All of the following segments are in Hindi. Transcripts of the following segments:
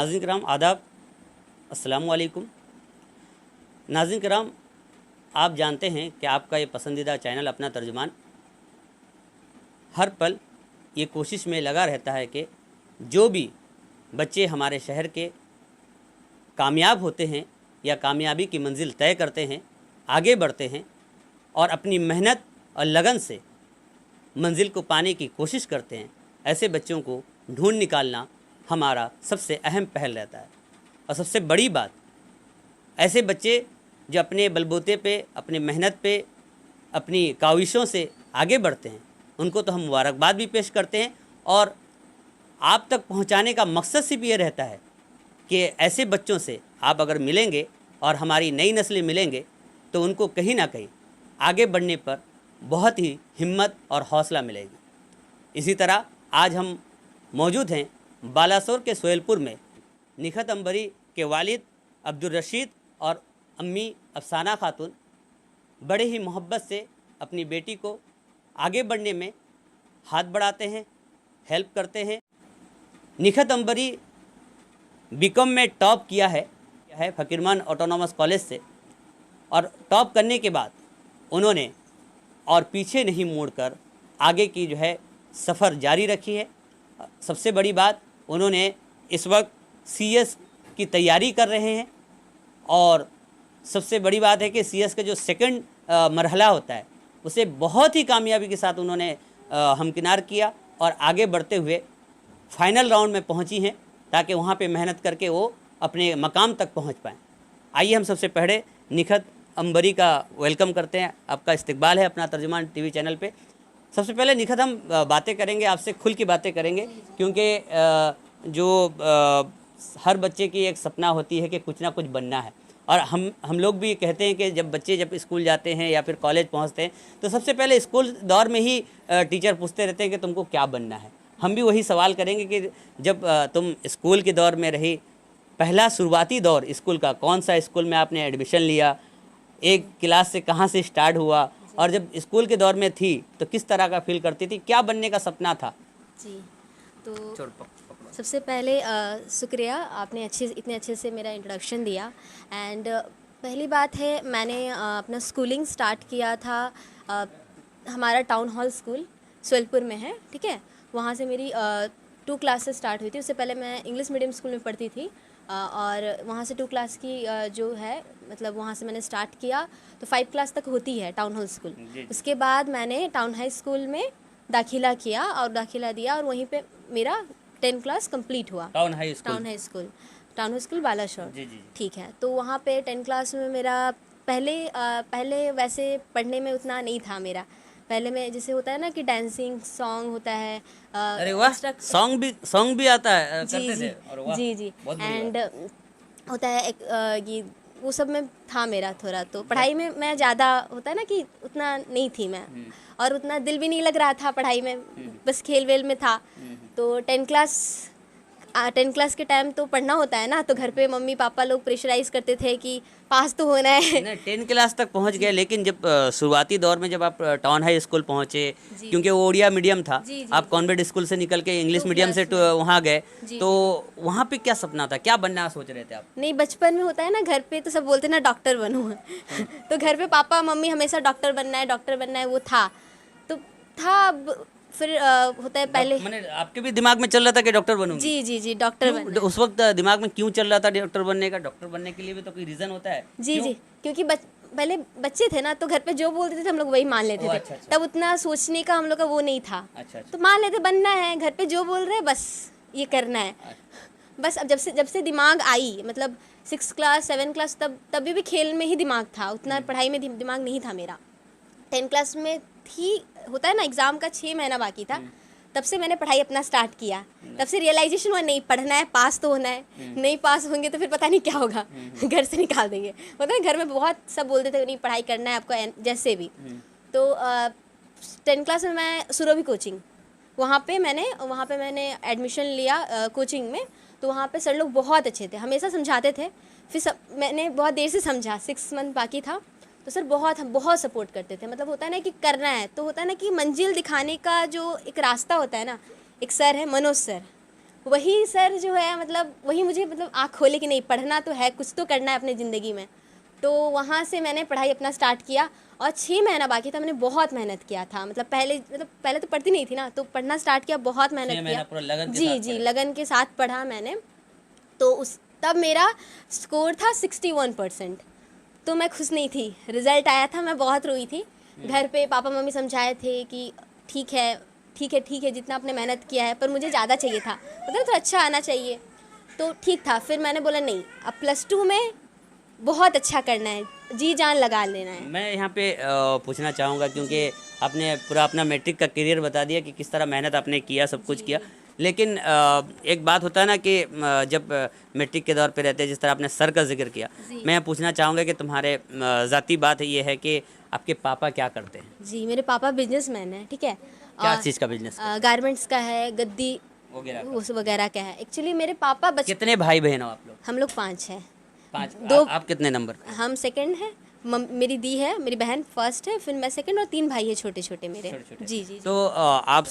नाज़रीन किराम आदाब, अस्सलामु अलैकुम। नाज़रीन किराम, आप जानते हैं कि आपका ये पसंदीदा चैनल अपना तर्जुमान हर पल ये कोशिश में लगा रहता है कि जो भी बच्चे हमारे शहर के कामयाब होते हैं या कामयाबी की मंजिल तय करते हैं, आगे बढ़ते हैं और अपनी मेहनत और लगन से मंजिल को पाने की कोशिश करते हैं, ऐसे बच्चों को ढूंढ निकालना हमारा सबसे अहम पहल रहता है। और सबसे बड़ी बात, ऐसे बच्चे जो अपने बलबूते पे, अपने मेहनत पे, अपनी काविशों से आगे बढ़ते हैं, उनको तो हम मुबारकबाद भी पेश करते हैं। और आप तक पहुंचाने का मकसद सिर्फ ये रहता है कि ऐसे बच्चों से आप अगर मिलेंगे और हमारी नई नस्लें मिलेंगे तो उनको कहीं ना कहीं आगे बढ़ने पर बहुत ही हिम्मत और हौसला मिलेगी। इसी तरह आज हम मौजूद हैं बालासोर के सोहेलपुर में निखत अंबरी के वालिद अब्दुल रशीद और अम्मी अफसाना खातून बड़े ही मोहब्बत से अपनी बेटी को आगे बढ़ने में हाथ बढ़ाते हैं, हेल्प करते हैं। निखत अंबरी बीकॉम में टॉप किया है फ़कीरमंद ऑटोनॉमस कॉलेज से, और टॉप करने के बाद उन्होंने और पीछे नहीं मुड़कर आगे की जो है सफ़र जारी रखी है। सबसे बड़ी बात, उन्होंने इस वक्त सीएस की तैयारी कर रहे हैं और सबसे बड़ी बात है कि सीएस का जो सेकंड मरहला होता है उसे बहुत ही कामयाबी के साथ उन्होंने हमकिनार किया और आगे बढ़ते हुए फाइनल राउंड में पहुंची हैं ताकि वहां पे मेहनत करके वो अपने मकाम तक पहुंच पाएँ। आइए हम सबसे पहले निखत अंबरी का वेलकम करते हैं। आपका इस्तकबाल है अपना तर्जुमान टीवी चैनल पे। सबसे पहले निखत हम बातें करेंगे आपसे, खुल की बातें करेंगे, क्योंकि जो हर बच्चे की एक सपना होती है कि कुछ ना कुछ बनना है। और हम लोग भी कहते हैं कि जब बच्चे स्कूल जाते हैं या फिर कॉलेज पहुंचते हैं तो सबसे पहले स्कूल दौर में ही टीचर पूछते रहते हैं कि तुमको क्या बनना है। हम भी वही सवाल करेंगे कि जब तुम स्कूल के दौर में रही, पहला शुरुआती दौर स्कूल का, कौन सा स्कूल में आपने एडमिशन लिया, एक क्लास से कहाँ से स्टार्ट हुआ, और जब स्कूल के दौर में थी तो किस तरह का फील करती थी, क्या बनने का सपना था? जी, तो सबसे पहले शुक्रिया, आपने इतने अच्छे से मेरा इंट्रोडक्शन दिया। एंड पहली बात है, मैंने अपना स्कूलिंग स्टार्ट किया था हमारा टाउन हॉल स्कूल सोहेलपुर में है, ठीक है। वहाँ से मेरी 2 क्लासेस स्टार्ट हुई थी। उससे पहले मैं इंग्लिश मीडियम स्कूल में पढ़ती थी और वहाँ से 2 क्लास की जो है मतलब वहाँ से मैंने स्टार्ट किया तो 5 क्लास तक होती है टाउन हॉल स्कूल। उसके बाद मैंने टाउन हाई स्कूल में दाखिला किया और दाखिला दिया और वहीं पे मेरा 10 क्लास कंप्लीट हुआ। टाउन हाई स्कूल बालासोर, ठीक है। तो वहाँ पे 10 क्लास में मेरा पहले वैसे पढ़ने में उतना नहीं था मेरा। पहले में जैसे होता है ना कि डांसिंग सॉन्ग होता है। अरे वाह, सॉन्ग भी आता है, करते थे। और वाह, जी एंड होता है एक ये वो सब में था मेरा थोड़ा। तो पढ़ाई में मैं ज़्यादा होता है ना कि उतना नहीं थी मैं, और उतना दिल भी नहीं लग रहा था पढ़ाई में, बस खेल वेल में था। तो 10 क्लास के टाइम तो पढ़ना होता है ना, तो घर पे मम्मी पापा लोग प्रेशराइज करते थे कि पास तो होना है। नहीं, 10 क्लास तक पहुंच गए, लेकिन जब शुरुआती दौर में जब आप टाउन हाई स्कूल पहुंचे, क्योंकि वो ओडिया मीडियम था, आप कॉन्वेंट स्कूल से निकल के इंग्लिश मीडियम से वहाँ गए, तो वहाँ पे क्या सपना था, क्या बनना सोच रहे थे आप? नहीं, बचपन में होता है ना, घर पे तो सब बोलते ना डॉक्टर बनूँ तो घर पे पापा मम्मी हमेशा डॉक्टर बनना है वो था। तो था फिर होता है पहले मैंने आपके भी दिमाग में चल रहा था कि डॉक्टर बनूंगी? जी डॉक्टर बनना। उस वक्त दिमाग में क्यों चल रहा था डॉक्टर बनने का? डॉक्टर बनने के लिए भी तो कोई रीजन होता है। जी क्योंकि पहले बच्चे थे ना, तो घर पे जो बोलते थे हम लोग वही मान लेते थे। अच्छा। तब उतना सोचने का हम लोग का वो नहीं था। अच्छा। तो मान लेते बनना है, घर पे जो बोल रहे हैं बस ये करना है। बस अब जब से दिमाग आई, मतलब 6 क्लास 7 क्लास, तब भी खेल में ही दिमाग था, उतना पढ़ाई में दिमाग नहीं था मेरा। 10 क्लास में थी, होता है ना एग्ज़ाम का 6 महीना बाकी था, तब से मैंने पढ़ाई अपना स्टार्ट किया। तब से रियलाइजेशन हुआ नहीं, पढ़ना है, पास तो होना है, नहीं पास होंगे तो फिर पता नहीं क्या होगा, घर से निकाल देंगे। होता है घर में बहुत सब बोलते थे नहीं पढ़ाई करना है आपको जैसे भी। तो 10 क्लास में मैं सुरभि कोचिंग, वहाँ पे मैंने एडमिशन लिया कोचिंग में। तो वहाँ पे सर लोग बहुत अच्छे थे, हमेशा समझाते थे। फिर मैंने बहुत देर से समझा, 6 मंथ बाकी था, तो सर बहुत सपोर्ट करते थे। मतलब होता है ना कि करना है, तो होता है ना कि मंजिल दिखाने का जो एक रास्ता होता है ना, एक सर है मनोज सर, वही सर जो है मतलब वही मुझे मतलब आँख खोले कि नहीं पढ़ना तो है, कुछ तो करना है अपने ज़िंदगी में। तो वहाँ से मैंने पढ़ाई अपना स्टार्ट किया और 6 महीना बाकी था, मैंने बहुत मेहनत किया था। मतलब पहले तो पढ़ती नहीं थी ना, तो पढ़ना स्टार्ट किया, बहुत मेहनत किया। पूरा लगन के जी साथ जी लगन के साथ पढ़ा मैंने। तो उस तब मेरा स्कोर था 61%। तो मैं खुश नहीं थी, रिज़ल्ट आया था, मैं बहुत रोई थी। घर पे पापा मम्मी समझाए थे कि ठीक है ठीक है ठीक है, जितना आपने मेहनत किया है, पर मुझे ज़्यादा चाहिए था, मतलब तो अच्छा आना चाहिए। तो ठीक था, फिर मैंने बोला नहीं, अब +2 में बहुत अच्छा करना है, जी जान लगा लेना है। मैं यहाँ पे पूछना चाहूँगा क्योंकि आपने पूरा अपना मैट्रिक का करियर बता दिया कि किस तरह मेहनत आपने किया, सब कुछ किया। लेकिन एक बात होता है ना कि जब मैट्रिक के दौर पे रहते हैं, जिस तरह आपने सर का जिक्र किया, मैं पूछना चाहूँगा कि तुम्हारे ज़ाती बात ये है कि आपके पापा क्या करते हैं? जी मेरे पापा बिजनेसमैन हैं, ठीक है। क्या चीज़ का बिजनेस? गारमेंट्स का है, गद्दी उस वगैरह का है। एक्चुअली मेरे पापा कितने भाई बहन हो आप लोग? हम लोग 5 हैं। 5। दो आप कितने नंबर पे? हम सेकंड है, मेरी दी है, मेरी बहन फर्स्ट है, फिर मैं सेकंड और 3 भाई है छोटे छोटे मेरे। छोटे-छोटे। जी जी तो आप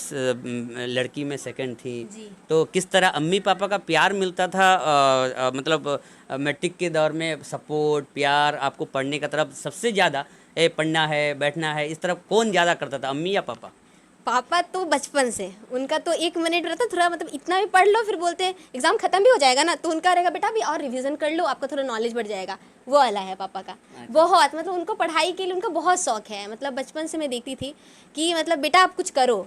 लड़की में सेकंड थी, जी। तो किस तरह अम्मी पापा का प्यार मिलता था? मतलब मैट्रिक के दौर में सपोर्ट, प्यार आपको पढ़ने का तरफ सबसे ज़्यादा, पढ़ना है, बैठना है, इस तरफ कौन ज़्यादा करता था, अम्मी या पापा? पापा तो बचपन से, उनका तो 1 मिनट रहता थोड़ा, मतलब इतना भी पढ़ लो, फिर बोलते हैं एग्जाम खत्म भी हो जाएगा ना, तो उनका रहेगा बेटा अभी और रिवीजन कर लो, आपका थोड़ा नॉलेज बढ़ जाएगा। वो वाला है पापा का। बहुत मतलब उनको पढ़ाई के लिए उनका बहुत शौक है। मतलब बचपन से मैं देखती थी कि मतलब बेटा आप कुछ करो,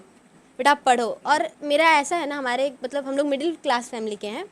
बेटा आप पढ़ो। और मेरा ऐसा है ना, हमारे मतलब हम लोग मिडिल क्लास फैमिली के हैं,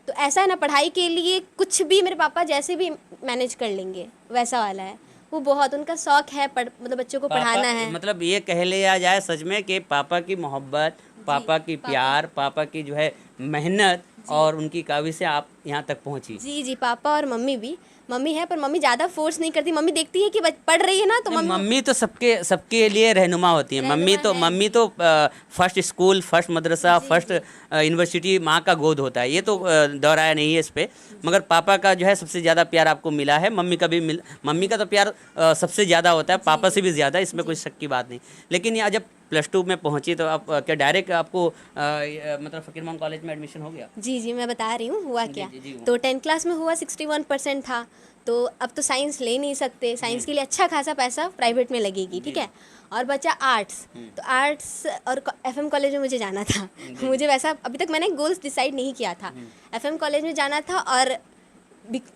तो ऐसा है ना, पढ़ाई के लिए कुछ भी मेरे पापा जैसे भी मैनेज कर लेंगे, वैसा वाला है। वो बहुत उनका शौक है, मतलब बच्चों को पढ़ाना है। मतलब ये कह लिया जाए सच में कि पापा की मोहब्बत, पापा की प्यार, पापा की जो है मेहनत और उनकी काबिज़ आप यहाँ तक पहुँची। जी जी पापा और मम्मी भी, मम्मी है पर मम्मी ज़्यादा फोर्स नहीं करती। मम्मी देखती है कि पढ़ रही है ना, तो मम्मी तो सबके लिए रहनुमा होती है। मम्मी तो फर्स्ट स्कूल, फर्स्ट मदरसा, फर्स्ट यूनिवर्सिटी माँ का गोद होता है। ये तो दोहराया नहीं है इस पे। मगर पापा का जो है सबसे ज़्यादा प्यार आपको मिला है। मम्मी का तो प्यार सबसे ज़्यादा होता है, पापा से भी ज़्यादा, इसमें कोई शक की बात नहीं। लेकिन यहाँ जब +2 में पहुंची तो आप क्या डायरेक्ट आपको मतलब फ़कीर इमाम कॉलेज में एडमिशन हो गया? जी जी मैं बता रही हूँ हुआ क्या। जी, तो 10th क्लास में हुआ, 61% था। तो अब तो साइंस ले नहीं सकते, साइंस के लिए अच्छा खासा पैसा प्राइवेट में लगेगी, ठीक है। और बचा आर्ट्स, तो आर्ट्स और FM कॉलेज में मुझे जाना था। मुझे वैसा अभी तक मैंने गोल्स डिसाइड नहीं किया था। FM कॉलेज में जाना था। और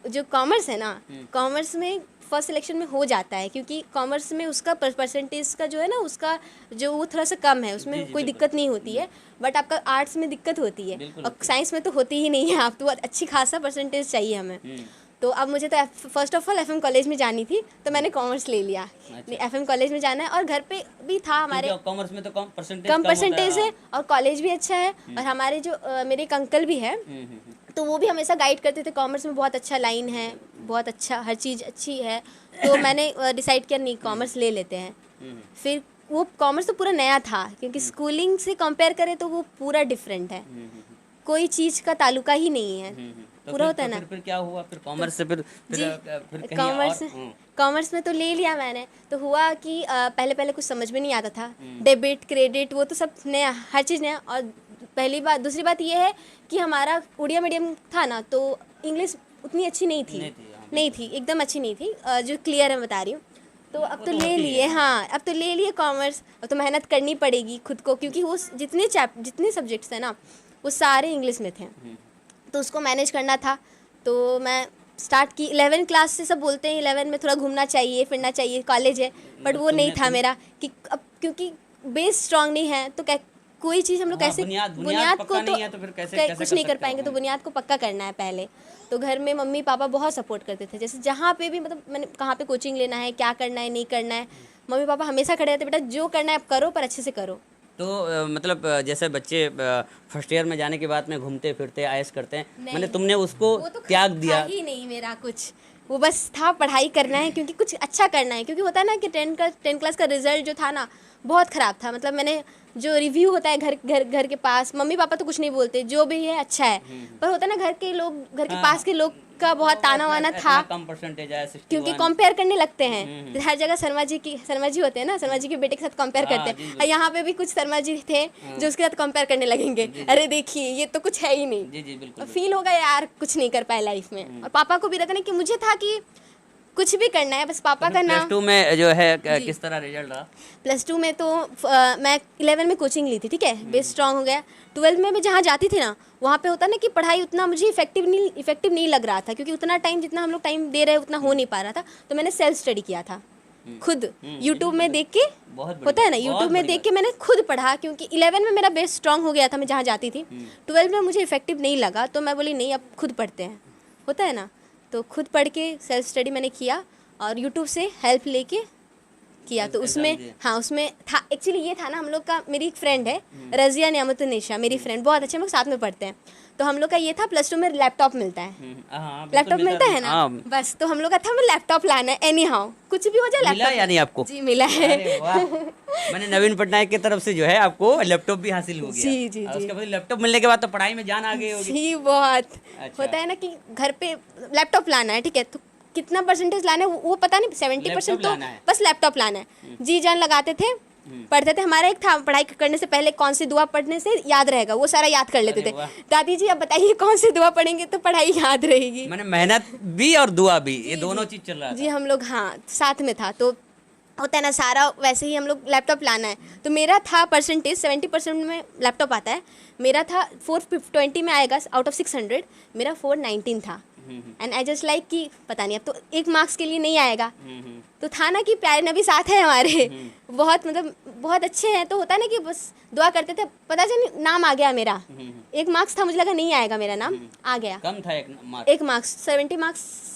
जो कॉमर्स है ना, कॉमर्स में फर्स्ट सिलेक्शन में हो जाता है, क्योंकि कॉमर्स में उसका परसेंटेज का जो है ना, उसका जो वो थोड़ा सा कम है, उसमें कोई दिक्कत नहीं होती है। बट आपका आर्ट्स में दिक्कत होती है, और साइंस में तो होती ही नहीं है। आप तो अच्छी खासा परसेंटेज चाहिए हमें। तो अब मुझे तो first of all FM college में जानी थी, तो मैंने कॉमर्स ले लिया। FM कॉलेज में जाना है, और घर पे भी था हमारे कॉमर्स में तो कम परसेंटेज है, और कॉलेज भी अच्छा है। और हमारे जो मेरे एक अंकल भी है, तो वो भी हमेशा गाइड करते थे, कॉमर्स में बहुत अच्छा लाइन है, बहुत अच्छा, हर चीज़ अच्छी है। तो मैंने डिसाइड किया नहीं, कॉमर्स ले लेते हैं। फिर वो कॉमर्स तो पूरा नया था, क्योंकि स्कूलिंग से कंपेयर करें तो वो पूरा डिफरेंट है, कोई चीज़ का ताल्लुका ही नहीं है। तो पूरा होता है ना। फिर क्या हुआ? फिर कॉमर्स से फिर कॉमर्स में तो ले लिया मैंने। तो हुआ कि पहले कुछ समझ में नहीं आता था, डेबिट क्रेडिट वो तो सब नया, हर चीज़ नया। और पहली बात, दूसरी बात ये है कि हमारा उड़िया मीडियम था ना, तो इंग्लिश उतनी अच्छी नहीं थी, एकदम अच्छी नहीं थी, जो क्लियर है बता रही हूँ। तो अब तो ले लिए, हाँ अब तो ले लिए कॉमर्स। अब तो मेहनत करनी पड़ेगी खुद को, क्योंकि वो जितने सब्जेक्ट्स हैं ना, वो सारे इंग्लिश में थे, तो उसको मैनेज करना था। तो मैं स्टार्ट की 11 क्लास से। सब बोलते हैं 11 में थोड़ा घूमना चाहिए, फिरना चाहिए, कॉलेज है, बट वो नहीं था मेरा। कि अब क्योंकि बेस स्ट्रांग नहीं है, तो कोई चीज़ हम लोग कैसे बुनियाद को तो फिर कैसे कुछ नहीं कर पाएंगे। तो बुनियाद को पक्का करना है पहले। तो घर में मम्मी पापा बहुत सपोर्ट करते थे, जैसे जहाँ पे भी, मतलब मैंने कहाँ पे कोचिंग लेना है, क्या करना है, नहीं करना है, मम्मी पापा हमेशा खड़े रहते, बेटा जो करना है आप करो, पर अच्छे से करो। तो मतलब जैसे बच्चे फर्स्ट ईयर में जाने के बाद में घूमते फिरते आयश करते हैं, मैंने तुमने उसको तो त्याग दिया ही नहीं मेरा कुछ, वो बस था पढ़ाई करना है, क्योंकि कुछ अच्छा करना है। क्योंकि होता है ना कि 10 क्लास का रिजल्ट जो था ना, बहुत ख़राब था। मतलब मैंने जो रिव्यू होता है घर के पास, मम्मी पापा तो कुछ नहीं बोलते, जो भी है अच्छा है, पर होता है ना घर के लोग, घर के पास के लोग का बहुत ताना वाना था, कम परसेंटेज आया 61। क्योंकि कंपेयर करने लगते हैं तो हर जगह शर्मा जी होते हैं ना, शर्मा जी के बेटे के साथ कंपेयर करते हैं, और यहाँ पे भी कुछ शर्मा जी थे जो उसके साथ कंपेयर करने लगेंगे, अरे देखिए ये तो कुछ है ही नहीं। जी जी बिल्कुल। फील होगा यार कुछ नहीं कर पाए लाइफ में। और पापा को भी रहता ना कि मुझे था कि कुछ भी करना है, बस पापा का नाम। +2 में जो है किस तरह रिजल्ट रहा? +2 में तो मैं 11 में कोचिंग ली थी, ठीक है, बेस स्ट्रांग हो गया। 12 में मैं जहाँ जाती थी ना, वहाँ पे होता ना कि पढ़ाई उतना मुझे इफेक्टिव नहीं लग रहा था, क्योंकि उतना टाइम जितना हम लोग टाइम दे रहे हैं उतना हो नहीं पा रहा था। तो मैंने सेल्फ स्टडी किया था खुद, यूट्यूब में देख के, होता है ना, यूट्यूब में देख के मैंने खुद पढ़ा, क्योंकि 11 में मेरा बेस स्ट्रांग हो गया था, मैं जहाँ जाती थी। 12 में मुझे इफेक्टिव नहीं लगा, तो मैं बोली नहीं अब खुद पढ़ते हैं, होता है ना। तो खुद पढ़ के सेल्फ स्टडी मैंने किया और यूट्यूब से हेल्प लेके किया। तो उसमें हाँ, उसमें था एक्चुअली ये था ना, हम लोग का, मेरी एक फ्रेंड है रजिया नियामतुन्निसा, मेरी फ्रेंड बहुत अच्छे, हम लोग साथ में पढ़ते हैं। तो हम लोग का ये था +2 में लैपटॉप मिलता है, लैपटॉप मिलता है ना, बस तो हम लोग का था हमें लैपटॉप लाना है, एनी हाउ कुछ भी हो जाए लैपटॉप। यानी आपको? जी मिला है। मैंने नवीन पटनायक की तरफ से जो है आपको लैपटॉप भी हासिल हो गया। जी जी जी। उसके बाद लैपटॉप मिलने के बाद तो पढ़ाई में जान आ गई होगी। जी बहुत। होता है ना कि घर पे लैपटॉप लाना है, ठीक है, तो कितना परसेंटेज लाना है वो पता नहीं, 70% तो बस लैपटॉप लाना है। जी जान लगाते थे, पढ़ते थे। हमारा एक था पढ़ाई करने से पहले कौन सी दुआ पढ़ने से याद रहेगा, वो सारा याद कर लेते थे। दादी जी अब बताइए कौन सी दुआ पढ़ेंगे तो पढ़ाई याद रहेगी। मैंने मेहनत भी और दुआ भी, ये दोनों चीज चल रहा था। जी हम लोग हाँ साथ में था, तो होता है ना सारा वैसे ही हम लोग लैपटॉप लाना है। तो मेरा था परसेंटेज 70% में लैपटॉप आता है, मेरा था 420 में आएगा आउट ऑफ 600, मेरा 419 था। एंड आई जस्ट लाइक कि पता नहीं अब तो 1 मार्क्स के लिए नहीं आएगा। तो था ना कि प्यारे नबी साथ है हमारे, बहुत मतलब बहुत अच्छे हैं। तो होता है ना कि बस दुआ करते थे, पता चल नाम आ गया मेरा। 1 मार्क्स था, मुझे लगा नहीं आएगा मेरा नाम, आ गया। कम था 1 मार्क्स,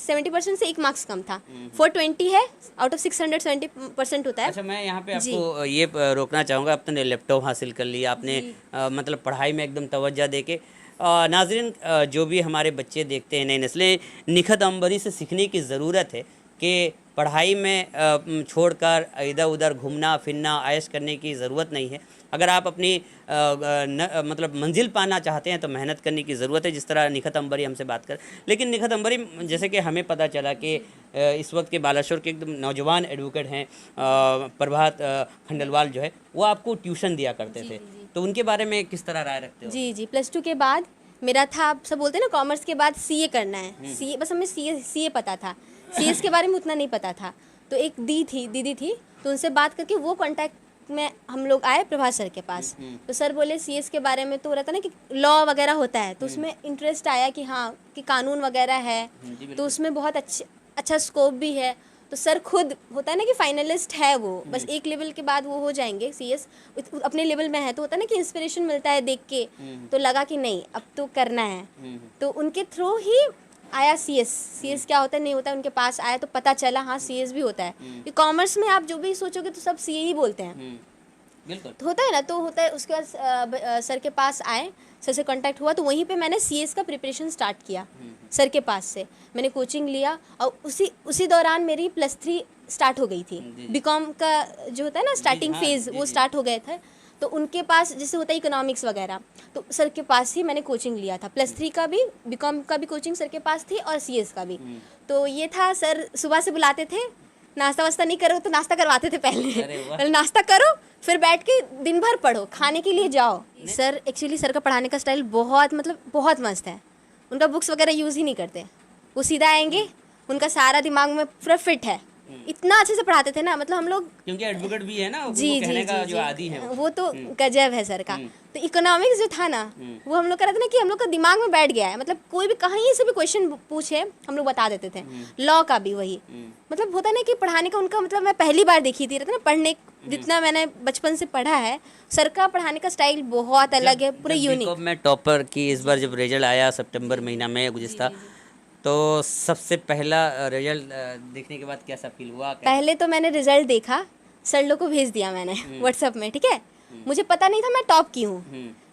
70% से 1 मार्क्स कम था। 420 है आउट ऑफ 600, 70% होता है। अच्छा मैं यहाँ पे आपको ये रोकना चाहूँगा, आपने लैपटॉप हासिल कर लिया, आपने मतलब पढ़ाई में एकदम तवज्जो दे के। नाज़रीन, जो भी हमारे बच्चे देखते हैं, नई नस्लें, निखत अंबरी से सीखने की ज़रूरत है कि पढ़ाई में छोड़कर इधर उधर घूमना फिरना ऐश करने की ज़रूरत नहीं है। अगर आप अपनी मतलब मंजिल पाना चाहते हैं तो मेहनत करने की ज़रूरत है, जिस तरह निखत अंबरी हमसे बात कर। लेकिन निखत अंबरी जैसे कि हमें पता चला कि इस वक्त के बालाशोर के एकदम नौजवान एडवोकेट हैं प्रभात खंडेलवाल जो है, वो आपको ट्यूशन दिया करते थे, तो उनके बारे में किस तरह राय रखते हो? जी +2 के बाद मेरा था, आप सब बोलते हैं ना कॉमर्स के बाद CA करना है, CA बस हमें CA पता था, CS के बारे में उतना नहीं पता था। तो एक दीदी थी, तो उनसे बात करके वो कांटेक्ट में हम लोग आए प्रभात सर के पास। तो सर बोले CS के बारे में तो रहता ना कि लॉ वगैरह होता है, तो उसमें इंटरेस्ट आया कि हाँ कि कानून वगैरह है, तो उसमें बहुत अच्छा स्कोप भी है। तो सर खुद होता है ना कि फाइनलिस्ट है वो, बस एक लेवल के बाद वो हो जाएंगे CS, अपने लेवल में है, तो होता है ना कि इंस्पिरेशन मिलता है देख के। तो लगा कि नहीं अब तो करना है, तो उनके थ्रू ही आया CS क्या होता है नहीं होता है, उनके पास आया तो पता चला हाँ CS भी होता है। कि कॉमर्स में आप जो भी सोचोगे तो सब CA ही बोलते हैं, बिल्कुल तो होता है ना। तो होता है उसके बाद सर के पास आए, सर से कांटेक्ट हुआ, तो वहीं पे मैंने CS का प्रिपरेशन स्टार्ट किया। सर के पास से मैंने कोचिंग लिया और उसी दौरान मेरी +3 स्टार्ट हो गई थी। बीकॉम का जो होता है ना स्टार्टिंग फेज़, वो स्टार्ट हो गए थे। तो उनके पास जैसे होता है इकोनॉमिक्स वगैरह, तो सर के पास ही मैंने कोचिंग लिया था। +3 का भी, बीकॉम का भी कोचिंग सर के पास थी और CS का भी। तो ये था, सर सुबह से बुलाते थे, नाश्ता वास्ता नहीं करो तो नाश्ता करवाते थे पहले नाश्ता करो फिर बैठ के दिन भर पढ़ो, खाने के लिए जाओ। सर एक्चुअली सर का पढ़ाने का स्टाइल बहुत मस्त है। उनका बुक्स वगैरह यूज़ ही नहीं करते, वो सीधा आएंगे, उनका सारा दिमाग में पूरा फिट है। इतना अच्छे से पढ़ाते थे ना, मतलब हम लोग, क्योंकि एडवोकेट भी है ना, जी वो कहने का जो आदी है वो तो गजब है सर का। तो इकोनॉमिक्स जो था ना, वो हम लोग का रहता ना कि हम लोग का दिमाग में बैठ गया है, मतलब कोई भी कहीं से भी क्वेश्चन पूछे हम लोग बता देते थे। लॉ का भी वही, मतलब होता ना कि पढ़ाने का उनका, मतलब मैं पहली बार देखी थी, रहता ना पढ़ने, जितना मैंने बचपन से पढ़ा है, सर का पढ़ाने का स्टाइल बहुत अलग है, पूरा यूनिक। मैं टॉपर की इस बार जब रिजल्ट आया सितंबर महीना में गुज़िश्ता, तो सबसे पहला रिजल्ट देखने के बाद कैसा फील हुआ? पहले तो मैंने रिजल्ट देखा, सर लोग को भेज दिया मैंने व्हाट्सएप में, ठीक है। मुझे पता नहीं था मैं टॉप की हूँ।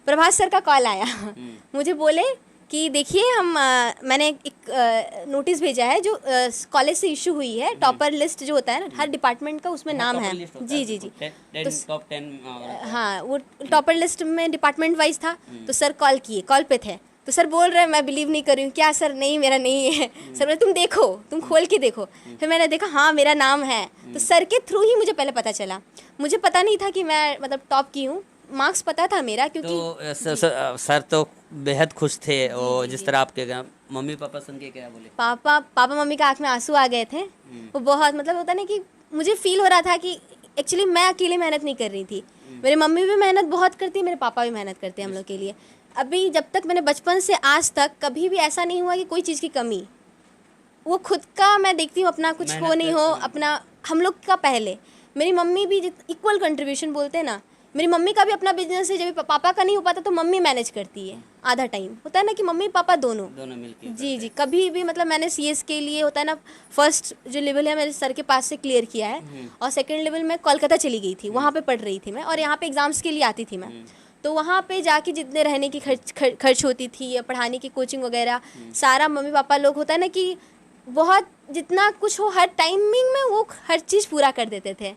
प्रभात सर का कॉल आया, मुझे बोले कि देखिए मैंने एक नोटिस भेजा है जो कॉलेज से इशू हुई है, टॉपर लिस्ट जो होता है ना हर डिपार्टमेंट का, उसमें नाम है। जी तो टॉप 10, हाँ वो टॉपर लिस्ट में डिपार्टमेंट वाइज था। तो सर कॉल पे थे, तो तो सर बोल रहे हैं, मैं बिलीव नहीं कर रही हूँ, क्या सर नहीं मेरा नहीं है। सर बोले तुम देखो, तुम खोल के देखो। फिर मैंने देखा हाँ मेरा नाम है। तो सर के थ्रू ही मुझे पहले पता चला, मुझे पता नहीं था कि मैं मतलब टॉप की हूँ, मार्क्स पता था मेरा क्योंकि तो सर तो बेहद खुश थे और जिस तरह आपके मम्मी पापा सुन के क्या बोले? पापा मम्मी का आँख में आंसू आ गए थे। वो बहुत मतलब होता ना कि मुझे फील हो रहा था कि एक्चुअली मैं अकेले मेहनत नहीं कर रही थी, मेरे मम्मी भी मेहनत बहुत करती है, मेरे पापा भी मेहनत करते हैं हम लोग के लिए। अभी जब तक मैंने बचपन से आज तक कभी भी ऐसा नहीं हुआ कि कोई चीज़ की कमी, वो खुद का मैं देखती हूँ, अपना कुछ हो नहीं हो अपना हम लोग का पहले। मेरी मम्मी भी इक्वल कंट्रीब्यूशन बोलते हैं ना, मेरी मम्मी का भी अपना बिजनेस है, जब पापा का नहीं हो पाता तो मम्मी मैनेज करती है आधा टाइम, होता है ना कि मम्मी पापा दोनों मिलके। जी कभी भी मतलब मैंने सीएस के लिए होता है ना, फर्स्ट जो लेवल है मेरे सर के पास से क्लियर किया है, और सेकंड लेवल में कोलकाता चली गई थी, वहाँ पे पढ़ रही थी मैं, और यहाँ पे एग्जाम्स के लिए आती थी मैं। तो वहाँ पे जाके जितने रहने की खर्च होती थी या पढ़ाने की कोचिंग वगैरह, सारा मम्मी पापा लोग होता है ना कि बहुत जितना कुछ हो हर टाइमिंग में वो हर चीज़ पूरा कर देते थे,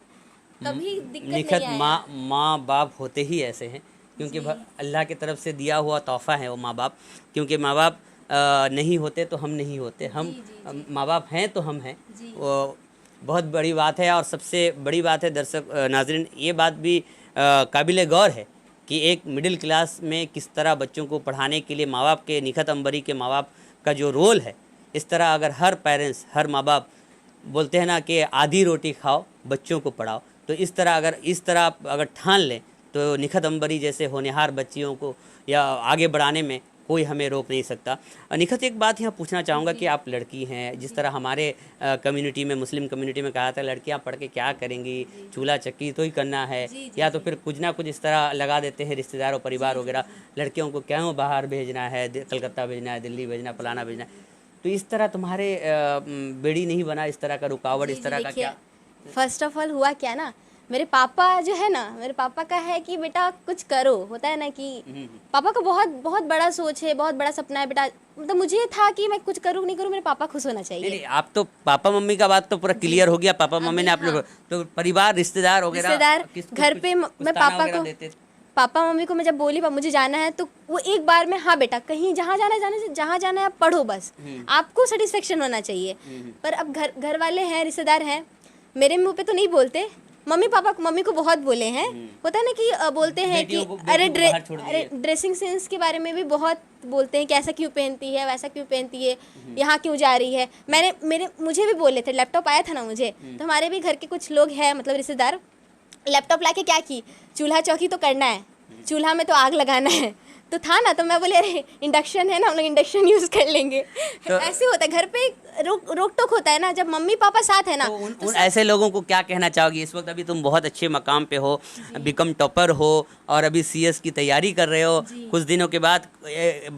कभी दिक्कत निखत नहीं आया। माँ बाप होते ही ऐसे हैं, क्योंकि अल्लाह की तरफ से दिया हुआ तोहफ़ा है वो माँ बाप। क्योंकि माँ बाप नहीं होते तो हम नहीं होते, हम माँ बाप हैं तो हम हैं। वो बहुत बड़ी बात है। और सबसे बड़ी बात है दर्शक नाज़रीन, ये बात भी काबिल गौर है कि एक मिडिल क्लास में किस तरह बच्चों को पढ़ाने के लिए माँ बाप के, निखत अंबरी के माँ बाप का जो रोल है, इस तरह अगर हर पेरेंट्स, हर माँ बाप बोलते हैं ना कि आधी रोटी खाओ बच्चों को पढ़ाओ, तो इस तरह अगर ठान लें तो निखत अंबरी जैसे होनहार बच्चियों को या आगे बढ़ाने में कोई हमें रोक नहीं सकता। निखत, एक बात यहाँ पूछना चाहूँगा कि आप लड़की हैं, जिस तरह हमारे कम्युनिटी में, मुस्लिम कम्युनिटी में कहा था लड़कियाँ पढ़ के क्या करेंगी, चूल्हा चक्की तो ही करना है, या तो फिर कुछ ना कुछ इस तरह लगा देते हैं रिश्तेदार और परिवार वगैरह, लड़कियों को क्यों बाहर भेजना है, कलकत्ता भेजना है, दिल्ली भेजना, फलाना भेजना है। तो इस तरह तुम्हारे बेड़ी नहीं बना, इस तरह का रुकावट, इस तरह का क्या? फर्स्ट ऑफ ऑल हुआ क्या ना, मेरे पापा जो है ना, मेरे पापा का है कि बेटा कुछ करो, होता है ना कि पापा का बहुत बहुत बड़ा सोच है, बहुत बड़ा सपना है बेटा। मतलब मुझे था कि मैं कुछ करूँ नहीं करूँ, मेरे पापा खुश होना चाहिए। नहीं, आप तो पापा मम्मी का बात तो पूरा क्लियर हो गया, पापा मम्मी ने आप लोग, तो परिवार रिश्तेदार वगैरह घर पे मैं पापा मम्मी को मैं जब बोली मुझे जाना है, तो वो एक बार में हाँ बेटा कहीं जहाँ जाना है आप पढ़ो, बस आपको सेटिस्फेक्शन होना चाहिए। पर अब घर वाले हैं, रिश्तेदार हैं, मेरे मुंह पे तो नहीं बोलते, मम्मी को बहुत बोले हैं। होता है ना कि बोलते हैं कि अरे ड्रेसिंग सेंस के बारे में भी बहुत बोलते हैं कि ऐसा क्यों पहनती है, वैसा क्यों पहनती है, यहाँ क्यों जा रही है। मुझे भी बोले थे, लैपटॉप आया था ना मुझे, तो हमारे भी घर के कुछ लोग हैं मतलब रिश्तेदार, लैपटॉप लाके क्या की, चूल्हा चौकी तो करना है, चूल्हा में तो आग लगाना है, तो था ना, तो मैं बोले अरे इंडक्शन है ना, हम लोग इंडक्शन यूज़ कर लेंगे। तो ऐसे होता है घर पे, रोक टोक होता है ना जब मम्मी पापा साथ है ना। तो उन ऐसे लोगों को क्या कहना चाहोगी? इस वक्त अभी तुम बहुत अच्छे मकाम पे हो, बीकॉम टॉपर हो और अभी सीएस की तैयारी कर रहे हो, कुछ दिनों के बाद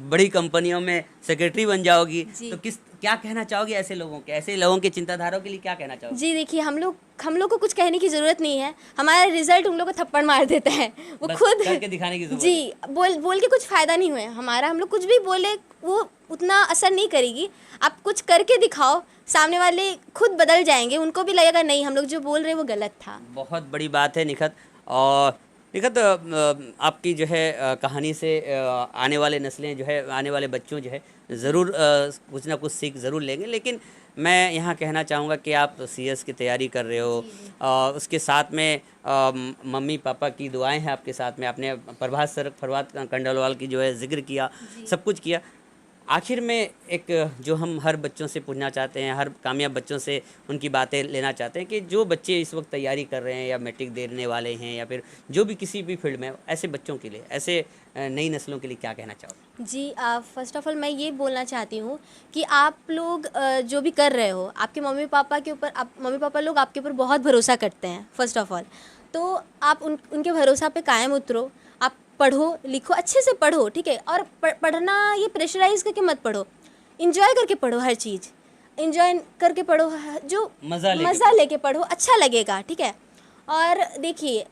बड़ी कंपनियों में सेक्रेटरी बन जाओगी, तो क्या कहना चाहोगी ऐसे लोगों के चिंताधाराओं के लिए क्या कहना चाहोगे? जी देखिए, हम लोग को कुछ कहने की ज़रूरत नहीं है, हमारा रिजल्ट उन लोग को थप्पड़ मार देता है, वो खुद करके दिखाने की ज़रूरत जी है। बोल के कुछ फ़ायदा नहीं हुआ हमारा, हम लोग कुछ भी बोले वो उतना असर नहीं करेगी। आप कुछ करके दिखाओ, सामने वाले खुद बदल जाएंगे, उनको भी लगेगा नहीं हम लोग जो बोल रहे हैं वो गलत था। बहुत बड़ी बात है निखत। और निखत, आपकी जो है कहानी से आने वाले नस्लें जो है, आने वाले बच्चों जो है ज़रूर कुछ ना कुछ सीख ज़रूर लेंगे। लेकिन मैं यहाँ कहना चाहूँगा कि आप सीएस की तैयारी कर रहे हो, उसके साथ में मम्मी पापा की दुआएं हैं आपके साथ में, आपने फरवाद कंडलवाल की जो है जिक्र किया, सब कुछ किया। आखिर में एक जो हम हर बच्चों से पूछना चाहते हैं, हर कामयाब बच्चों से उनकी बातें लेना चाहते हैं कि जो बच्चे इस वक्त तैयारी कर रहे हैं या मैट्रिक देने वाले हैं या फिर जो भी किसी भी फील्ड में, ऐसे बच्चों के लिए, ऐसे नई नस्लों के लिए क्या कहना चाहोगे? जी फर्स्ट ऑफ ऑल मैं ये बोलना चाहती हूँ कि आप लोग जो भी कर रहे हो, आपके मम्मी पापा लोग आपके ऊपर बहुत भरोसा करते हैं फर्स्ट ऑफ ऑल, तो आप उनके भरोसा पे कायम उतरो, आप पढ़ो लिखो, अच्छे से पढ़ो, ठीक है। और पढ़ना ये प्रेशराइज करके मत पढ़ो, इंजॉय करके पढ़ो, हर चीज़ इंजॉय करके पढ़ो, जो मज़ा लेके पढ़ो, अच्छा लगेगा, ठीक है। और देखिए,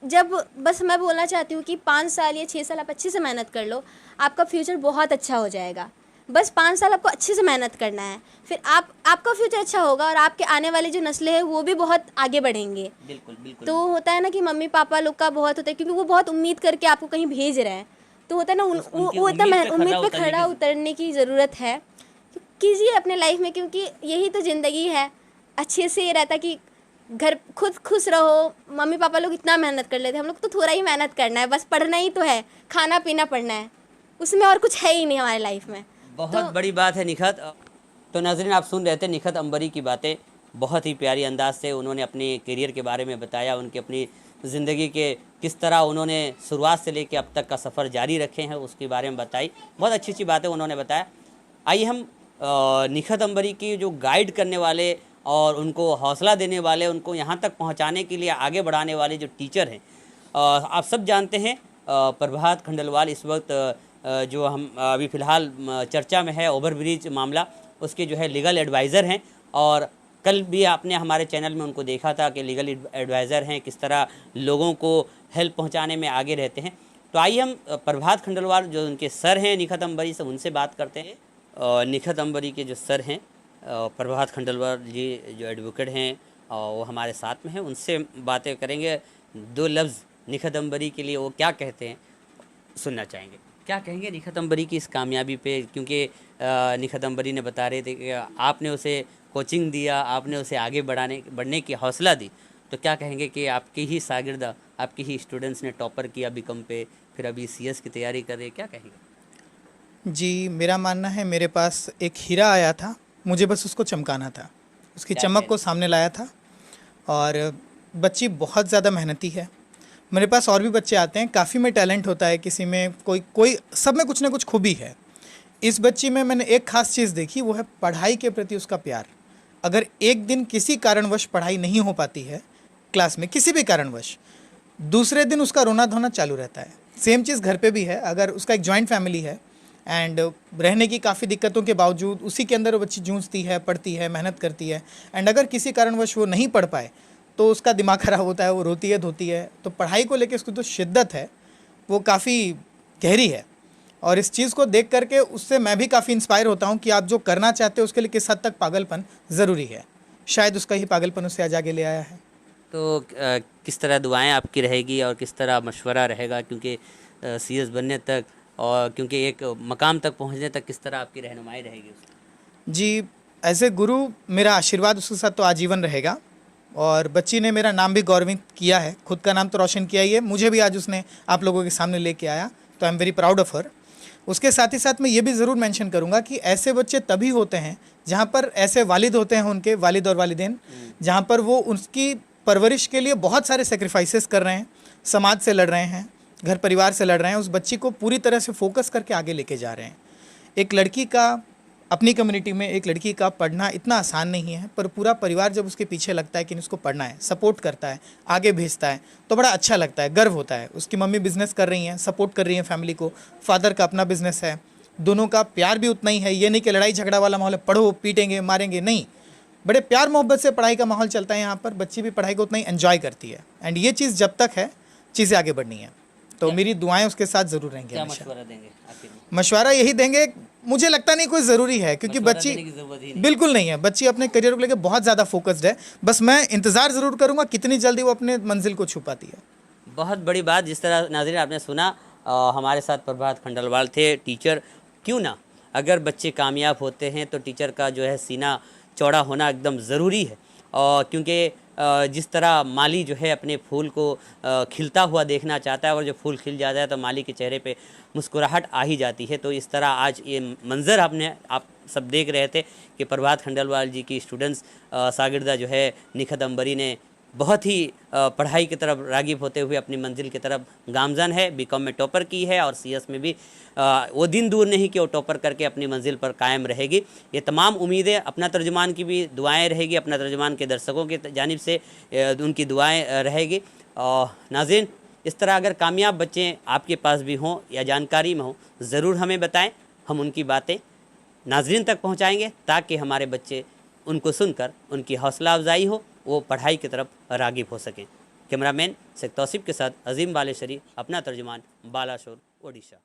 जब बस मैं बोलना चाहती हूँ कि 5 साल या 6 साल आप अच्छे से मेहनत कर लो, आपका फ्यूचर बहुत अच्छा हो जाएगा। बस 5 साल आपको अच्छे से मेहनत करना है, फिर आपका फ्यूचर अच्छा होगा और आपके आने वाले जो नस्लें हैं वो भी बहुत आगे बढ़ेंगे। बिल्कुल। तो होता है ना कि मम्मी पापा लोग का बहुत होता है, क्योंकि वो बहुत उम्मीद करके आपको कहीं भेज रहे हैं, तो होता है ना वो इतना उम्मीद पे खड़ा उतरने की ज़रूरत है। कीजिए अपने लाइफ में, क्योंकि यही तो ज़िंदगी है। अच्छे से ये रहता कि घर खुद खुश रहो। मम्मी पापा लोग इतना मेहनत कर लेते हैं, हम लोग तो थोड़ा ही मेहनत करना है, बस पढ़ना ही तो है, खाना पीना पढ़ना है, उसमें और कुछ है ही नहीं हमारे लाइफ में। बहुत बड़ी बात है निखत। तो नाज़रीन, आप सुन रहे थे निखत अंबरी की बातें। बहुत ही प्यारी अंदाज से उन्होंने अपने करियर के बारे में बताया, उनकी अपनी ज़िंदगी के किस तरह उन्होंने शुरुआत से लेकर अब तक का सफ़र जारी रखे हैं उसके बारे में बताई। बहुत अच्छी अच्छी बातें उन्होंने बताया। आइए हम निखत अंबरी की जो गाइड करने वाले और उनको हौसला देने वाले, उनको यहाँ तक पहुँचाने के लिए आगे बढ़ाने वाले जो टीचर हैं, आप सब जानते हैं प्रभात खंडेलवाल इस वक्त जो हम अभी फ़िलहाल चर्चा में है ओवरब्रिज मामला, उसके जो है लीगल एडवाइज़र हैं। और कल भी आपने हमारे चैनल में उनको देखा था कि लीगल एडवाइज़र हैं, किस तरह लोगों को हेल्प पहुंचाने में आगे रहते हैं। तो आइए हम प्रभात खंडेलवाल जो उनके सर हैं निखत अंबरी से, उनसे बात करते हैं। निखत अंबरी के जो सर हैं प्रभात खंडेलवाल जी, जो एडवोकेट हैं, वो हमारे साथ में हैं, उनसे बातें करेंगे। दो लफ्ज़ निखत अंबरी के लिए वो क्या कहते हैं सुनना चाहेंगे। क्या कहेंगे निखत अंबरी की इस कामयाबी पे, क्योंकि निखत अंबरी ने बता रहे थे कि आपने उसे कोचिंग दिया, आपने उसे आगे बढ़ने की हौसला दी, तो क्या कहेंगे कि आपकी ही शागिर्द, आपकी ही स्टूडेंट्स ने टॉपर किया बीकॉम पे, फिर अभी सीएस की तैयारी कर रहे, क्या कहेंगे? जी, मेरा मानना है मेरे पास एक हीरा आया था, मुझे बस उसको चमकाना था, उसकी चमक को सामने लाया था। और बच्ची बहुत ज़्यादा मेहनती है। मेरे पास और भी बच्चे आते हैं, काफ़ी में टैलेंट होता है, किसी में कोई सब में कुछ ना कुछ खूबी है। इस बच्ची में मैंने एक ख़ास चीज़ देखी, वो है पढ़ाई के प्रति उसका प्यार। अगर एक दिन किसी कारणवश पढ़ाई नहीं हो पाती है क्लास में, किसी भी कारणवश, दूसरे दिन उसका रोना धोना चालू रहता है। सेम चीज़ घर पे भी है। अगर उसका एक जॉइंट फैमिली है एंड रहने की काफ़ी दिक्कतों के बावजूद उसी के अंदर वो बच्ची जूझती है, पढ़ती है, मेहनत करती है, एंड अगर किसी कारणवश वो नहीं पढ़ पाए तो उसका दिमाग ख़राब होता है, वो रोती है, धोती है। तो पढ़ाई को लेकर उसकी जो शिद्दत है वो काफ़ी गहरी है। और इस चीज़ को देख करके उससे मैं भी काफ़ी इंस्पायर होता हूँ कि आप जो करना चाहते हो उसके लिए किस हद तक पागलपन ज़रूरी है। शायद उसका ही पागलपन उसे आज आगे ले आया है। तो किस तरह दुआएं आपकी रहेगी और किस तरह मशवरा रहेगा, क्योंकि सीएस बनने तक और क्योंकि एक मकाम तक पहुंचने तक किस तरह आपकी रहनुमाई रहेगी उसकी? जी, एज ए गुरु मेरा आशीर्वाद उसके साथ तो आजीवन रहेगा। और बच्ची ने मेरा नाम भी गौरवित किया है, खुद का नाम तो रोशन किया ही है, मुझे भी आज उसने आप लोगों के सामने लेके आया, तो I am very proud of her. उसके साथ ही साथ मैं ये भी ज़रूर मेंशन करूँगा कि ऐसे बच्चे तभी होते हैं जहाँ पर ऐसे वालिद होते हैं, उनके वालिद और वालिदैन, जहाँ पर वो उसकी परवरिश के लिए बहुत सारे सेक्रीफाइसेस कर रहे हैं, समाज से लड़ रहे हैं, घर परिवार से लड़ रहे हैं, उस बच्ची को पूरी तरह से फोकस करके आगे लेके जा रहे हैं। एक लड़की का, अपनी कम्युनिटी में एक लड़की का पढ़ना इतना आसान नहीं है, पर पूरा परिवार जब उसके पीछे लगता है कि इसको पढ़ना है, सपोर्ट करता है, आगे भेजता है, तो बड़ा अच्छा लगता है, गर्व होता है। उसकी मम्मी बिज़नेस कर रही हैं, सपोर्ट कर रही हैं फैमिली को, फादर का अपना बिज़नेस है, दोनों का प्यार भी उतना ही है। ये नहीं कि लड़ाई झगड़ा वाला माहौल है, पढ़ो पीटेंगे मारेंगे, नहीं, बड़े प्यार मोहब्बत से पढ़ाई का माहौल चलता है यहाँ पर। बच्ची भी पढ़ाई को उतना ही एंजॉय करती है, एंड ये चीज़ जब तक है, चीज़ें आगे बढ़नी है, तो मेरी दुआएं उसके साथ ज़रूर रहेंगी। क्या मशवरा देंगे आखिर में? मशवरा यही देंगे, मुझे लगता नहीं कोई ज़रूरी है, क्योंकि बच्ची बिल्कुल नहीं है, बच्ची अपने करियर को लेकर बहुत ज़्यादा फोकस्ड है। बस मैं इंतज़ार ज़रूर करूँगा कितनी जल्दी वो अपने मंजिल को छू पाती है। बहुत बड़ी बात। जिस तरह नाज़रीन आपने सुना, हमारे साथ प्रभात खंडेलवाल थे, टीचर। क्यों ना, अगर बच्चे कामयाब होते हैं तो टीचर का जो है सीना चौड़ा होना एकदम ज़रूरी है। और क्योंकि जिस तरह माली जो है अपने फूल को खिलता हुआ देखना चाहता है, और जब फूल खिल जाता है तो माली के चेहरे पे मुस्कुराहट आ ही जाती है। तो इस तरह आज ये मंज़र आप सब देख रहे थे कि प्रभात खंडेलवाल जी की स्टूडेंट्स शागिर्दा जो है निखत अंबरी ने बहुत ही पढ़ाई की तरफ राग़िब होते हुए अपनी मंजिल की तरफ गामज़न है। बीकॉम में टॉपर की है और सीएस में भी वो दिन दूर नहीं कि वो टॉपर करके अपनी मंजिल पर कायम रहेगी। ये तमाम उम्मीदें, अपना तर्जुमान की भी दुआएं रहेगी, अपना तर्जुमान के दर्शकों की जानिब से उनकी दुआएं रहेगी। नाज़रीन, इस तरह अगर कामयाब बच्चे आपके पास भी हों या जानकारी में हों, ज़रूर हमें बताएं, हम उनकी बातें नाज़रीन तक पहुँचाएँगे ताकि हमारे बच्चे उनको सुनकर उनकी हौसला अफजाई हो, वो पढ़ाई की तरफ राग़िब हो सकें। कैमरामैन शेख तौसीफ के साथ अजीम बालेशरी, अपना तर्जुमान, बालाशोर, ओडिशा।